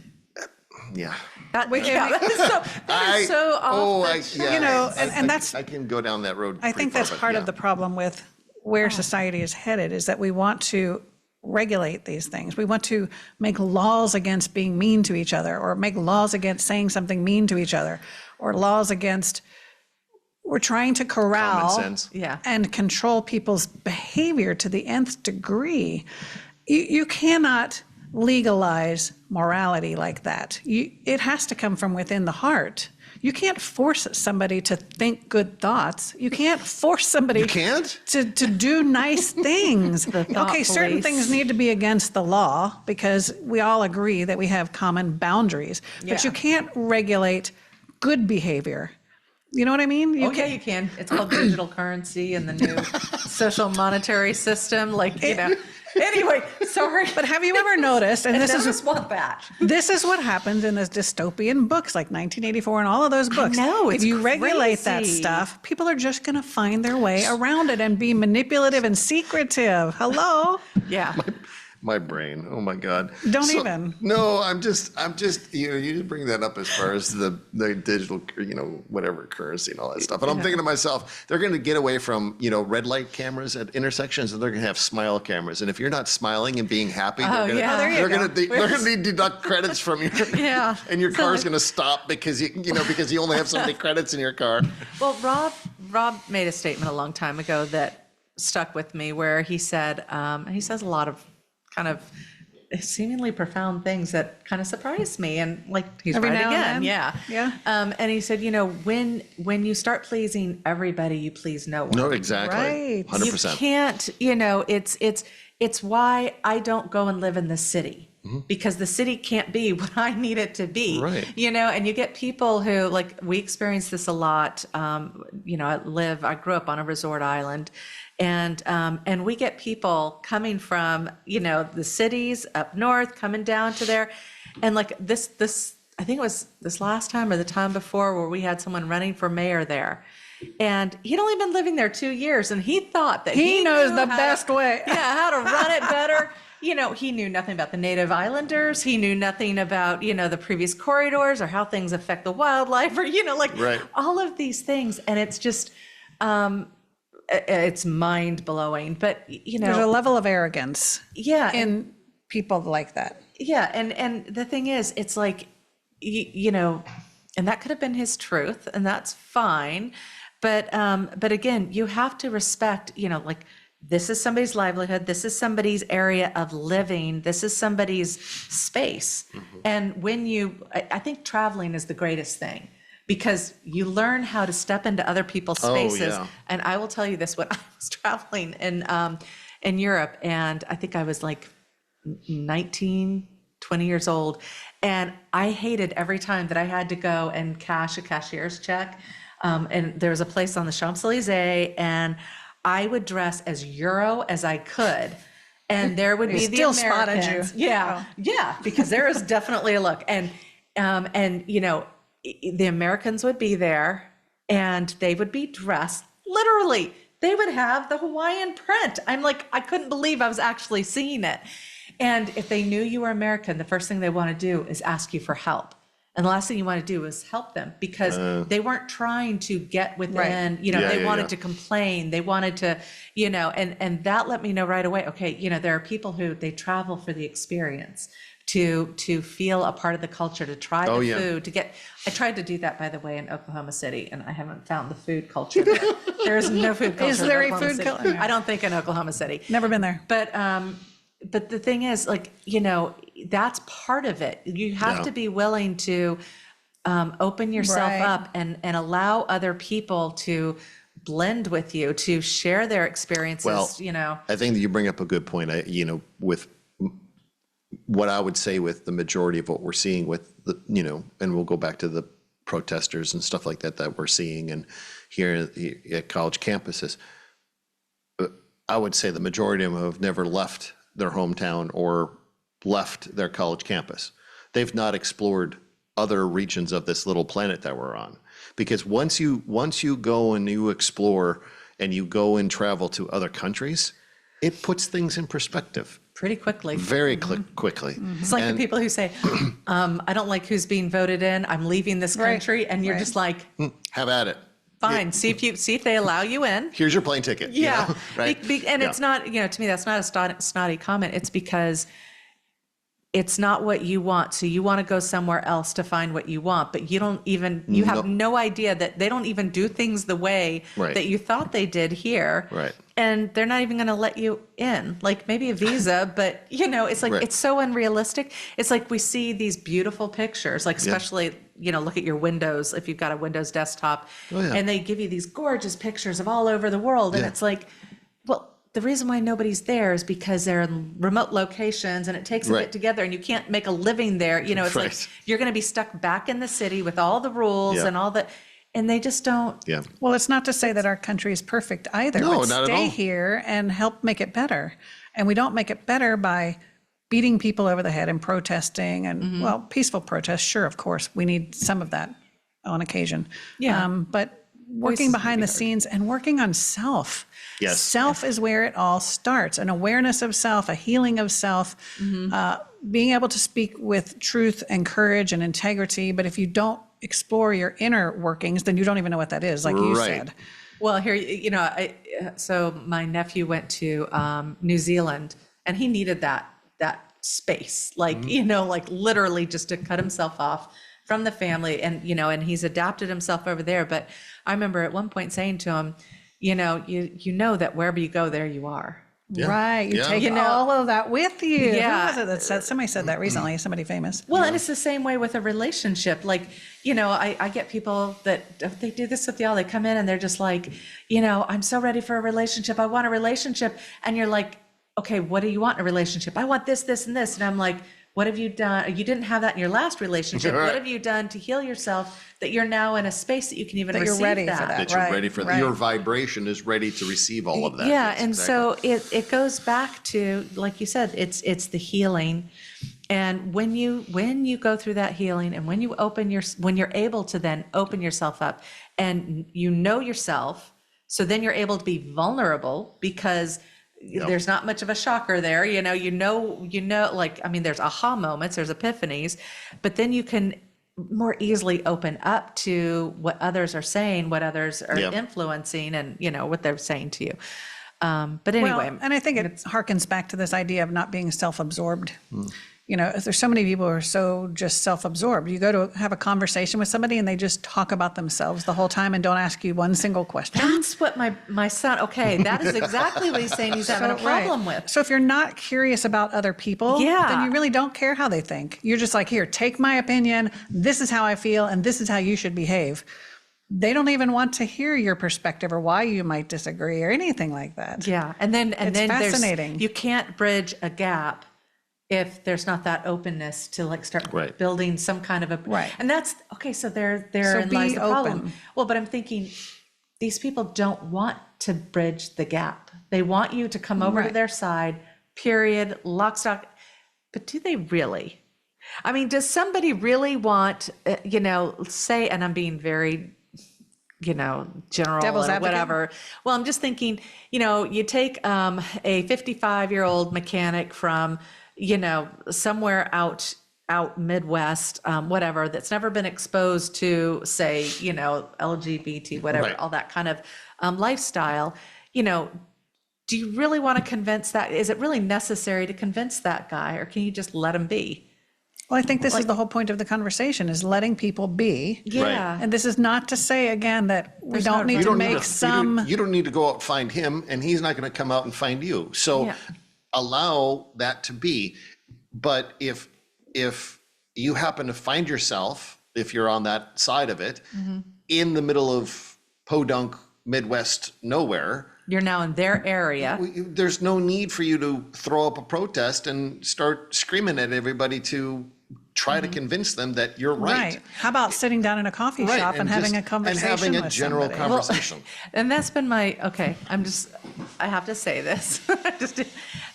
S4: Yeah.
S3: That is so off.
S2: You know, and that's,
S4: I can go down that road.
S2: I think that's part of the problem with where society is headed, is that we want to regulate these things. We want to make laws against being mean to each other, or make laws against saying something mean to each other, or laws against, we're trying to corral and control people's behavior to the nth degree. You cannot legalize morality like that. It has to come from within the heart. You can't force somebody to think good thoughts. You can't force somebody to do nice things. Okay, certain things need to be against the law because we all agree that we have common boundaries, but you can't regulate good behavior. You know what I mean?
S3: You can. It's called digital currency and the new social monetary system. Like, you know. Anyway, sorry.
S2: But have you ever noticed, and this is what happens in those dystopian books like 1984 and all of those books.
S3: No,
S2: if you regulate that stuff, people are just going to find their way around it and be manipulative and secretive. Hello?
S3: Yeah.
S4: My brain. Oh my God.
S2: Don't even.
S4: No, I'm just, you know, you bring that up as far as the digital, you know, whatever currency and all that stuff. And I'm thinking to myself, they're going to get away from, you know, red light cameras at intersections, and they're going to have smile cameras. And if you're not smiling and being happy, they're going to deduct credits from your, and your car's going to stop because you only have so many credits in your car.
S3: Well, Rob made a statement a long time ago that stuck with me, where he said, he says a lot of kind of seemingly profound things that kind of surprised me, and like he's right again. And he said, you know, when you start pleasing everybody, you please no one.
S4: No, exactly.
S2: Right.
S4: 100%.
S3: You can't, you know, it's why I don't go and live in the city. Because the city can't be what I need it to be, you know, and you get people who, like, we experience this a lot. You know, I grew up on a resort island, and we get people coming from, you know, the cities up north, coming down to there, and like this, I think it was this last time or the time before, where we had someone running for mayor there. And he'd only been living there 2 years, and he thought that
S2: he knows the best way.
S3: How to run it better. You know, he knew nothing about the native islanders. He knew nothing about, you know, the previous corridors or how things affect the wildlife, or, you know, like all of these things. And it's just, it's mind blowing. But, you know,
S2: there's a level of arrogance in people like that.
S3: Yeah. And the thing is, it's like, you know, and that could have been his truth, and that's fine. But again, you have to respect, you know, like, this is somebody's livelihood. This is somebody's area of living. This is somebody's space. And when I think traveling is the greatest thing, because you learn how to step into other people's spaces. And I will tell you this, when I was traveling in Europe, and I think I was like 19, 20 years old, and I hated every time that I had to go and cash a cashier's check. And there was a place on the Champs-Elysees, and I would dress as Euro as I could, and there would be the Americans.
S2: Spotted you.
S3: Yeah, because there is definitely a look, and you know, the Americans would be there, and they would be dressed literally. they would have the Hawaiian print. I'm like, I couldn't believe I was actually seeing it. And if they knew you were American, the first thing they want to do is ask you for help. And the last thing you want to do is help them, because they weren't trying to get within, they wanted to complain. They wanted to, and that let me know right away, okay, there are people who they travel for the experience, to feel a part of the culture, to try the food, I tried to do that, by the way, in Oklahoma City, and I haven't found the food culture there. There's no food culture.
S2: Is there
S3: in
S2: a
S3: Oklahoma
S2: food
S3: City.
S2: culture?
S3: I don't think in Oklahoma City.
S2: Never been there.
S3: But the thing is, like, that's part of it. You have to be willing to open yourself up and allow other people to blend with you, to share their experiences,
S4: Well, I think that you bring up a good point. With what I would say with the majority of what we're seeing with the, and we'll go back to the protesters and stuff like that we're seeing and here at college campuses. I would say the majority of them have never left their hometown or left their college campus. They've not explored other regions of this little planet that we're on. Because once you go and you explore and you go and travel to other countries, it puts things in perspective.
S3: Pretty quickly.
S4: Very quickly.
S3: It's like the people who say, I don't like who's being voted in, I'm leaving this country, and you're just like,
S4: have at it.
S3: Fine, see if they allow you in.
S4: Here's your plane ticket.
S3: Yeah,
S4: right?
S3: And it's not, to me, that's not a snotty comment. It's because it's not what you want. So you want to go somewhere else to find what you want, but you have no idea that they don't even do things the way that you thought they did here.
S4: Right.
S3: And they're not even going to let you in, like maybe a visa, but it's like, it's so unrealistic. It's like we see these beautiful pictures, like especially, look at your Windows, if you've got a Windows desktop, and they give you these gorgeous pictures of all over the world. And it's like, well, the reason why nobody's there is because they're in remote locations and it takes a bit together and you can't make a living there. It's like you're going to be stuck back in the city with all the rules and all that. And they just don't.
S4: Yeah.
S2: Well, it's not to say that our country is perfect either.
S4: No,
S2: but
S4: not at all.
S2: stay here and help make it better. And we don't make it better by beating people over the head and protesting and, well, peaceful protest. Sure, of course, we need some of that on occasion.
S3: Yeah.
S2: But working behind the scenes and working on self.
S4: Yes.
S2: Self is where it all starts. An awareness of self, a healing of self, being able to speak with truth and courage and integrity. But if you don't explore your inner workings, then you don't even know what that is, like you said.
S3: Well, here, so my nephew went to New Zealand and he needed that space, like, like literally just to cut himself off from the family and, and he's adapted himself over there. But I remember at one point saying to him, you know that wherever you go, there you are.
S4: Yeah.
S2: Right. You
S4: Yeah.
S2: take all of that with you.
S3: Yeah.
S2: Who was it that said, somebody said that recently, somebody famous.
S3: Well, and it's the same way with a relationship. Like, I get people that they do this with y'all. They come in and they're just like, I'm so ready for a relationship. I want a relationship. And you're like, okay, what do you want in a relationship? I want this, this, and this. And I'm like, what have you done? You didn't have that in your last relationship. What have you done to heal yourself that you're now in a space that you can even
S2: That
S3: receive
S2: you're ready
S3: that?
S2: for that.
S4: That you're
S2: Right,
S4: ready for
S2: right.
S4: your vibration is ready to receive all of that.
S3: Yeah,
S4: Yes,
S3: and
S4: exactly.
S3: so it goes back to, like you said, it's the healing. And when you go through that healing and when you're able to then open yourself up and yourself, so then you're able to be vulnerable because there's not much of a shocker there, like, I mean, there's aha moments, there's epiphanies, but then you can more easily open up to what others are saying, what others are influencing and, what they're saying to you. But anyway.
S2: Well, and I think it harkens back to this idea of not being self-absorbed. There's so many people who are so just self-absorbed. You go to have a conversation with somebody and they just talk about themselves the whole time and don't ask you one single question.
S3: That's what my son, okay, that is exactly what he's saying he's having a problem with.
S2: So if you're not curious about other people, then you really don't care how they think. You're just like, here, take my opinion. This is how I feel and this is how you should behave. They don't even want to hear your perspective or why you might disagree or anything like that.
S3: Yeah, and then
S2: fascinating.
S3: You can't bridge a gap if there's not that openness to like start building some kind of a and that's okay. So therein lies the problem. Well, but I'm thinking these people don't want to bridge the gap. They want you to come over to their side. Period. Lock, stock. But do they really? I mean, does somebody really want? Say, and I'm being very general
S2: Devil's
S3: or
S2: advocate?
S3: whatever. Well, I'm just thinking, you take a 55-year-old mechanic from, somewhere out Midwest, whatever, that's never been exposed to, say, LGBT, whatever,
S4: Right.
S3: all that kind of lifestyle, do you really want to convince that? Is it really necessary to convince that guy, or can you just let him be?
S2: Well, I think this is the whole point of the conversation, is letting people be.
S3: Yeah.
S2: And this is not to say, again, that we
S3: There's
S2: don't
S3: no
S2: need
S3: right.
S2: to
S3: You don't
S2: make some.
S4: You don't need to go out and find him, and he's not going to come out and find you. So
S3: Yeah.
S4: allow that to be. But if you happen to find yourself, if you're on that side of it, in the middle of podunk Midwest nowhere,
S3: You're now in their area.
S4: there's no need for you to throw up a protest and start screaming at everybody to try to convince them that you're right.
S2: How about sitting down in a coffee
S4: Right,
S2: shop and having a
S4: just-
S2: conversation
S4: and having a
S2: with
S4: general
S2: somebody?
S4: conversation.
S3: And that's been I have to say this.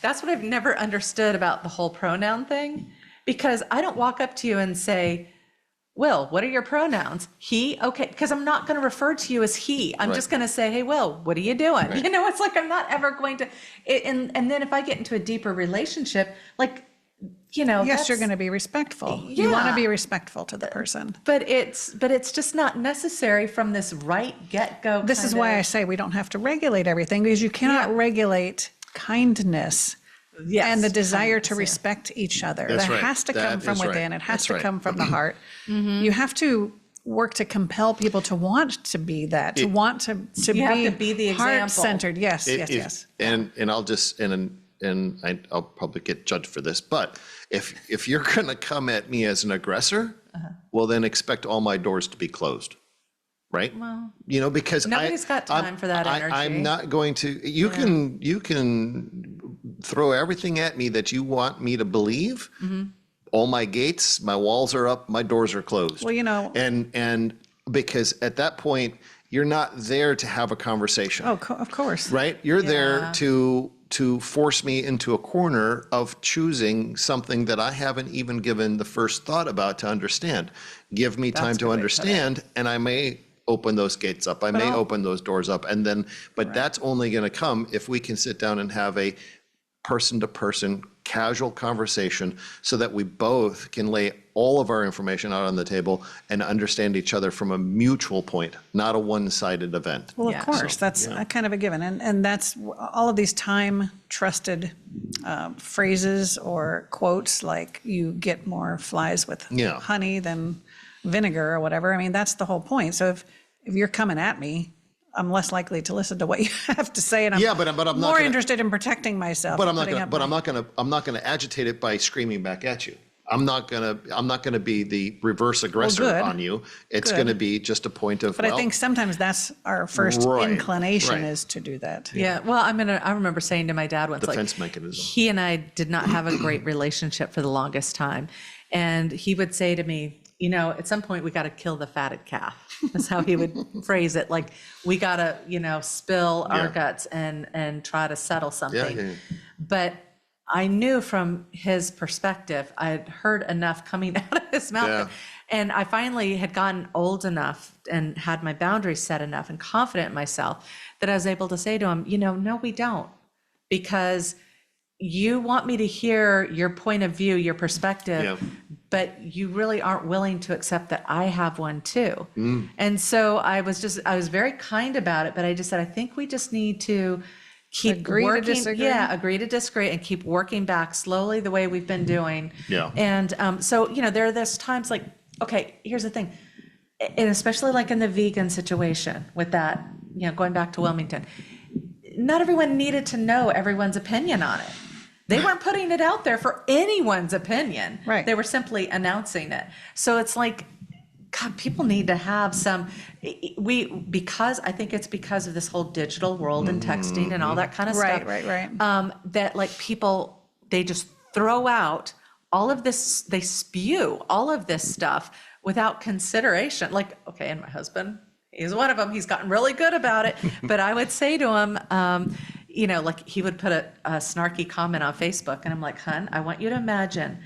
S3: That's what I've never understood about the whole pronoun thing, because I don't walk up to you and say, Will, what are your pronouns? He, okay, because I'm not going to refer to you as he. I'm just going to say, hey, Will, what are you doing?
S4: Right.
S3: It's like I'm not ever going to, and then if I get into a deeper relationship, like,
S2: Yes, you're going to be respectful. You want to
S3: Yeah.
S2: be respectful to the person.
S3: but it's just not necessary from this right get-go.
S2: This is why I say we don't have to regulate everything, because you cannot regulate kindness and the desire to respect each other.
S4: That's
S2: That
S4: right.
S2: has to
S4: That
S2: come from
S4: is right.
S2: within. It has
S4: That's
S2: to
S4: right.
S2: come from the heart. You have to work to compel people to want to be that, to want to
S3: You have to be the example.
S2: heart-centered. Yes, yes.
S4: And I'll just, I'll probably get judged for this, but if you're going to come at me as an aggressor, well, then expect all my doors to be closed. Right?
S3: Well,
S4: because
S3: nobody's got time for that energy.
S4: I'm not going to, you can throw everything at me that you want me to believe. All my gates, my walls are up, my doors are closed.
S2: Well,
S4: and because at that point, you're not there to have a conversation.
S2: Oh, of course.
S4: Right? You're there to force me into a corner of choosing something that I haven't even given the first thought about to understand. Give me time to understand, and I may open those gates up. I may open those doors up, and then, but that's only going to come if we can sit down and have a person-to-person casual conversation, so that we both can lay all of our information out on the table and understand each other from a mutual point, not a one-sided event.
S2: Well, of course, that's a kind of a given. And that's all of these time-trusted phrases or quotes, like you get more flies with honey than vinegar or whatever. I mean, that's the whole point. So if you're coming at me, I'm less likely to listen to what you have to say, and I'm
S4: but I'm not
S2: more
S4: gonna,
S2: interested in protecting myself.
S4: But I'm not going to agitate it by screaming back at you. I'm not going to be the reverse aggressor on you. It's going to be just a point of.
S2: But I think sometimes that's our first inclination is to do that.
S3: Yeah. Well, I remember saying to my dad once,
S4: defense mechanism.
S3: He and I did not have a great relationship for the longest time, and he would say to me, at some point we got to kill the fatted calf. That's how he would phrase it. Like, we got to, spill our guts and try to settle something.
S4: Yeah.
S3: But I knew from his perspective, I had heard enough coming out of his mouth.
S4: Yeah.
S3: And I finally had gotten old enough and had my boundaries set enough and confident in myself that I was able to say to him, no, we don't. Because you want me to hear your point of view, your perspective, but you really aren't willing to accept that I have one too. And so I was very kind about it, but I just said, I think we just need to keep
S2: Agree to disagree?
S3: agree to disagree and keep working back slowly the way we've been doing.
S4: Yeah.
S3: And so, there's times like, okay, here's the thing. And especially like in the vegan situation with that, going back to Wilmington, not everyone needed to know everyone's opinion on it. They weren't putting it out there for anyone's opinion.
S2: Right.
S3: They were simply announcing it. So it's like, God, people need to have some, because I think it's because of this whole digital world and texting and all that kind of stuff.
S2: Right.
S3: That like people, they just throw out all of this, they spew all of this stuff without consideration. Like, okay, and my husband, he's one of them. He's gotten really good about it. But I would say to him, like he would put a snarky comment on Facebook, and I'm like, hun, I want you to imagine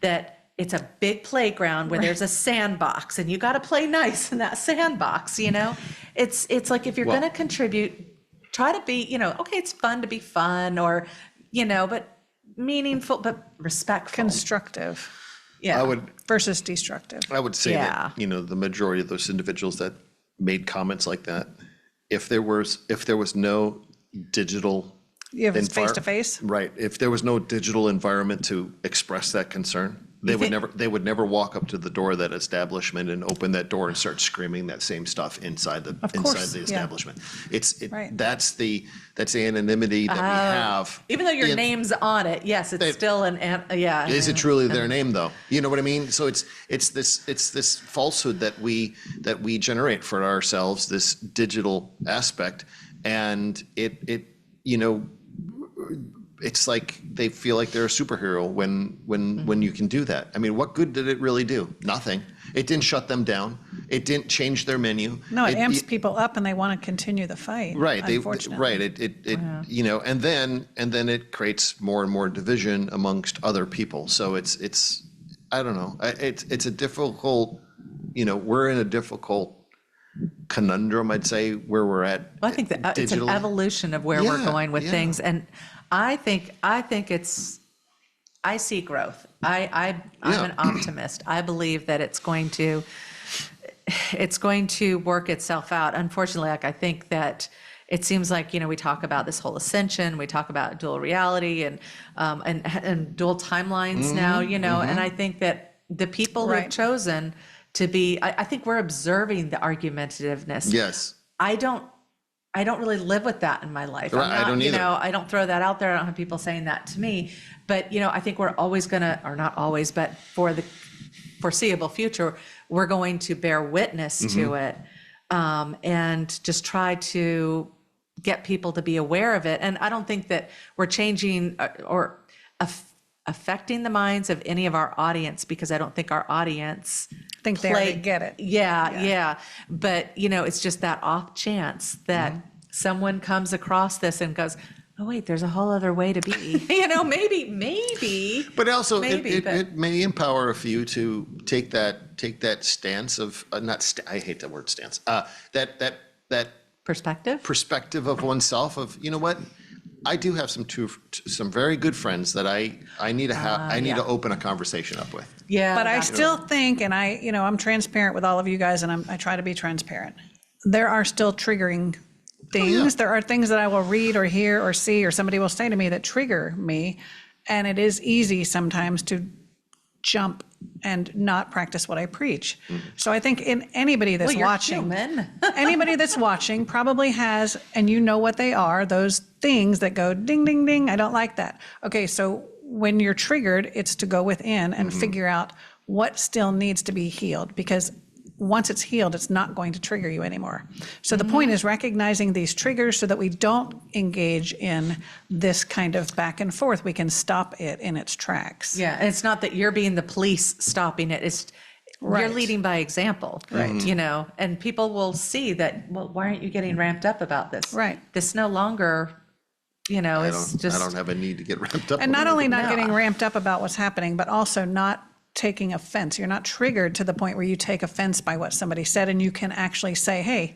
S3: that it's a big playground where there's a sandbox and you got to play nice in that sandbox, you know? It's like, if you're going to contribute, try to be, you know, okay, it's fun to be fun, or, you know, but meaningful, but respectful.
S2: Constructive.
S3: Yeah.
S4: I would
S2: versus destructive.
S4: I would say that, you know, the majority of those individuals that made comments like that, if there was no digital,
S2: You have face to face.
S4: right? If there was no digital environment to express that concern, they would never walk up to the door of that establishment and open that door and start screaming that same stuff inside the establishment. That's the anonymity that we have.
S3: Even though your name's on it, yes, it's still
S4: Is it truly their name though? You know what I mean? So it's this falsehood that we generate for ourselves, this digital aspect, and it you know, it's like they feel like they're a superhero when you can do that. I mean, what good did it really do? Nothing. It didn't shut them down. It didn't change their menu.
S2: No, it amps people up and they want to continue the fight.
S4: Right.
S2: Unfortunately.
S4: It you know, and then it creates more and more division amongst other people. So it's I don't know. It's a difficult, you know, we're in a difficult conundrum, I'd say, where we're at.
S3: Well, I think that it's an evolution of where we're going with things, and I think I see growth. I'm an optimist. I believe that it's going to work itself out. Unfortunately, like, I think that it seems like, you know, we talk about this whole ascension, we talk about dual reality and dual timelines now, you know, and I think that the people who've chosen to be, I think we're observing the argumentativeness.
S4: Yes.
S3: I don't really live with that in my life.
S4: Right, I don't either.
S3: You know, I don't throw that out there. I don't have people saying that to me. But, you know, I think we're always gonna, or not always, but for the foreseeable future, we're going to bear witness to it, and just try to get people to be aware of it. And I don't think that we're changing or affecting the minds of any of our audience, because I don't think our audience
S2: think they already get it.
S3: Yeah. But, you know, it's just that off chance that someone comes across this and goes, oh, wait, there's a whole other way to be. You know, maybe.
S4: But also, it may empower a few to take that stance of, I hate the word stance, that perspective of oneself of, you know what, I do have some very good friends that I need to open a conversation up with.
S3: Yeah.
S2: But I still think, and I'm transparent with all of you guys, and I try to be transparent. There are still triggering things. Oh, yeah. There are things that I will read or hear or see, or somebody will say to me that trigger me. And it is easy sometimes to jump and not practice what I preach. So I think anybody that's watching, anybody that's watching probably has, and you know what they are, those things that go ding, ding, ding, I don't like that. Okay, so when you're triggered, it's to go within and figure out what still needs to be healed, because once it's healed, it's not going to trigger you anymore. So the point is recognizing these triggers so that we don't engage in this kind of back and forth. We can stop it in its tracks.
S3: Yeah, and it's not that you're being the police stopping it. It's you're leading by example, right? You know, and people will see that, well, why aren't you getting ramped up about this?
S2: Right.
S3: This no longer, you know, is just.
S4: I don't have a need to get ramped up.
S2: And not only not getting ramped up about what's happening, but also not taking offense. You're not triggered to the point where you take offense by what somebody said, and you can actually say, hey,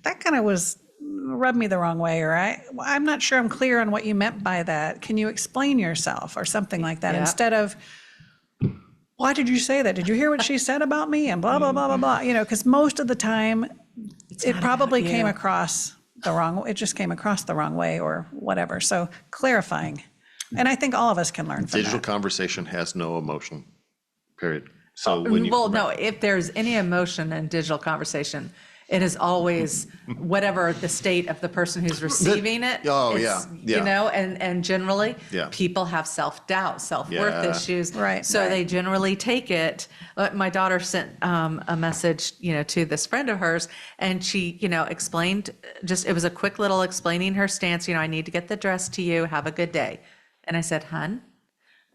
S2: that kind of rubbed me the wrong way, or I'm not sure I'm clear on what you meant by that. Can you explain yourself, or something like that, instead of, why did you say that? Did you hear what she said about me? And blah, blah, blah, blah, blah. You know, because most of the time it probably came across the wrong, it just came across the wrong way or whatever. So clarifying. And I think all of us can learn from
S4: Digital
S2: that.
S4: conversation has no emotion. Period. So
S3: no, if there's any emotion in digital conversation, it is always whatever the state of the person who's receiving it. You know, and generally people have self-doubt, self-worth issues.
S2: Right.
S3: So they generally take it. My daughter sent a message, you know, to this friend of hers, and she, you know, explained, it was a quick little explaining her stance. You know, I need to get the dress to you. Have a good day. And I said, hun,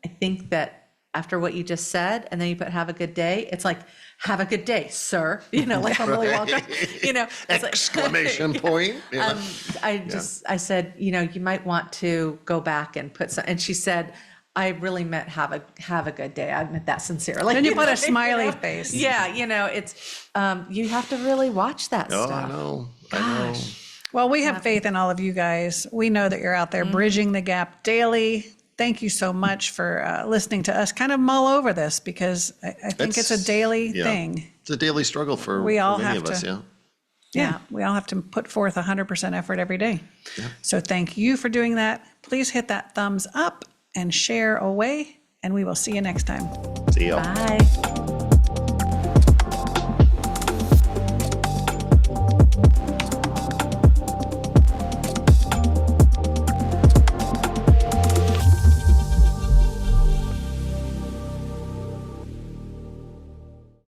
S3: I think that after what you just said, and then you put have a good day, it's like, have a good day, sir. You know, like I'm Willy Wonka, you know.
S4: Exclamation point.
S3: I said, you know, you might want to go back and put some, and she said, I really meant have a good day. I meant that sincerely.
S2: Then you put a smiley face.
S3: Yeah, it's you have to really watch that
S4: Oh,
S3: stuff.
S4: I know. I know.
S2: Well, we have faith in all of you guys. We know that you're out there bridging the gap daily. Thank you so much for listening to us kind of mull over this, because I think it's a daily thing.
S4: It's a daily struggle for
S2: We all
S4: many
S2: have
S4: of us,
S2: to-
S4: yeah.
S2: Yeah, we all have to put forth 100% effort every day. So thank you for doing that. Please hit that thumbs up and share away, and we will see you next time.
S4: See ya.
S3: Bye.